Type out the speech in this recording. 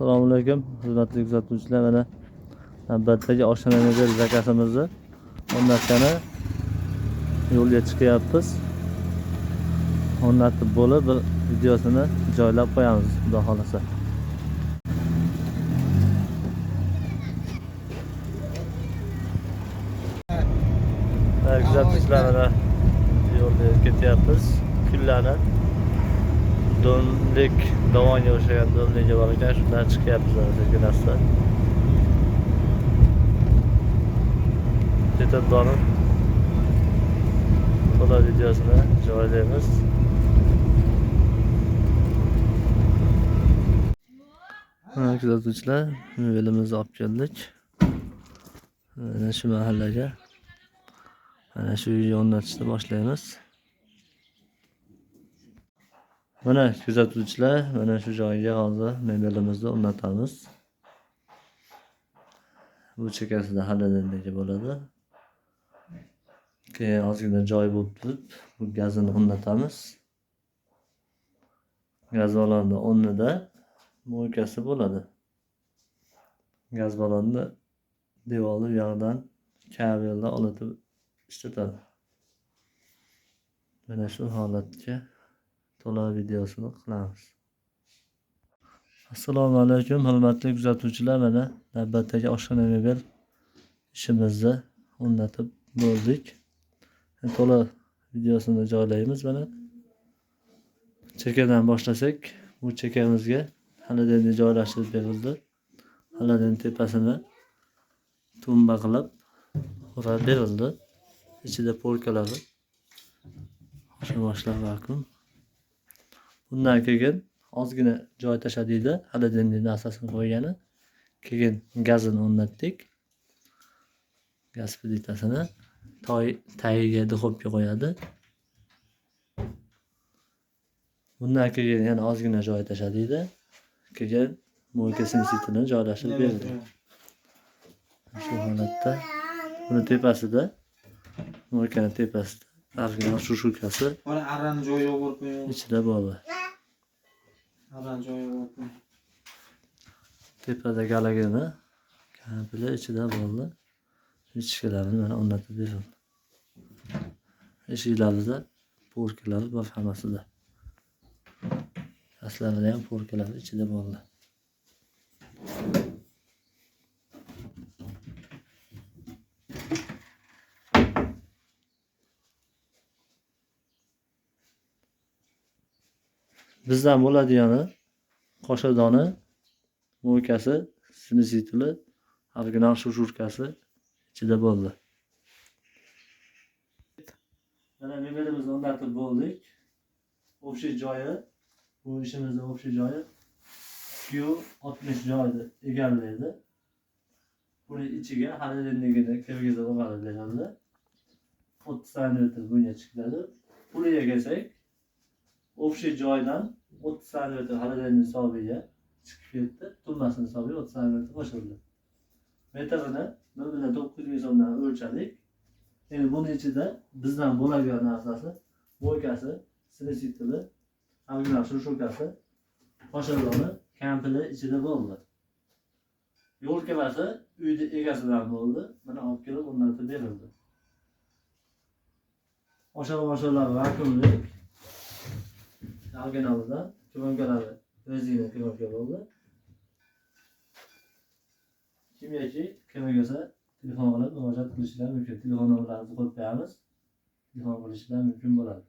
Assalomu alaykum hurmatli kuzatuvchilar. Mana navbatdagi oshxonaga zakasimizni o'rnatgani yo'lga chiqyapmiz. O'rnatib bo'lib bir videosini joylab qo'yamiz, xudo xolasa. Kuzatuvchilar, mana yo'lda ketyapmiz. Kunlanib do'nlik dovonga o'xshagan do'nliga bor ekan, shundan chiqyapmiz sekinasta. Ketib borib to'la videosini joylaymiz. Kuzatuvchilar, yo'limizni olib keldik. Mana shu mahallaga, mana shu uyni o'rnatishni boshlaymiz. Mana kuzatuvchilar, mana shu joyga hozir mebelimizni o'rnatamiz. Bu chekkasida xonadondagi bo'ladi. Keyin ozgina joy bo'lib turib, bu gazini o'rnatamiz. Gaz balonni o'rnida mo'ykasi bo'ladi. Gaz balonni devori u yoqdan kabelda olatib ishlatadi. Mana shu holatga to'la videosini qilamiz. Assalomu alaykum hurmatli kuzatuvchilar. Mana navbatdagi oshxona mebel ishimizni o'rnatib bo'ldik. To'la videosini joylaymiz. Mana chekkadan boshlasak, bu chekkamizga xonadonni joylashtirib berildi. Xonadon tepasini tumba qilib o'rab berildi. Ichida polkalari boshlar vakuum. Bundan keyin ozgina joy tashladikda, xonadonning asosini qo'ygani. Keyin gazini o'rnatdik. Gaz plitasini tagiga duxovka qo'yadi. Bundan keyin yana ozgina joy tashladikda, keyin mo'yka simsitini joylashtirib berdi. Shu holatda buni tepasida, mo'ykaning tepasida ozgina shushukasi arrani joyiga qo'yib qo'ying. ichida bo'ldi. Arrani joyiga qo'yib qo'ying. Tepada galagini kabeli ichida bo'ldi. Eshiklarni mana o'rnatib berildi. Eshiklarida polkalar bor hammasida. Aslarida ham polkalar ichida bo'ldi. Bizdan bo'ladigani qoshiqdoni, mo'ykasi, simsitili, original shushurkasi ichida bo'ldi. Mana mebelimizni o'rnatib bo'ldik. Общий joyi, bu ishimizning общий joyi 60 joyni egallaydi. Buni ichiga xonadonligini kirgizib oladi deganda 30 cm bunga chiqadi. Puliga kelsak, общий joydan 30 cm xonadonning hisobiga chiqib ketdi. Tumbasining hisobiga 30 cm qo'shildi. Metrini 1.9 ming so'mdan o'lchadik. Endi buning ichida bizdan bo'ladigan narsasi mo'ykasi, simsitili, original shushukasi, qoshiqdoni, kampili ichida bo'ldi. Yo'lkalasi uyni egasidan bo'ldi. Mana olib kelib o'rnatib berildi. Osha-moshalar vakuumli. Originalidan ko'mkalari o'ziga ko'mka bo'ldi. Kimyoki kelmagasa telefon qilib murojaat qilishlari mumkin. Telefon nomerlarini qo'yib qo'yamiz. Telefon qilishlari mumkin bo'ladi.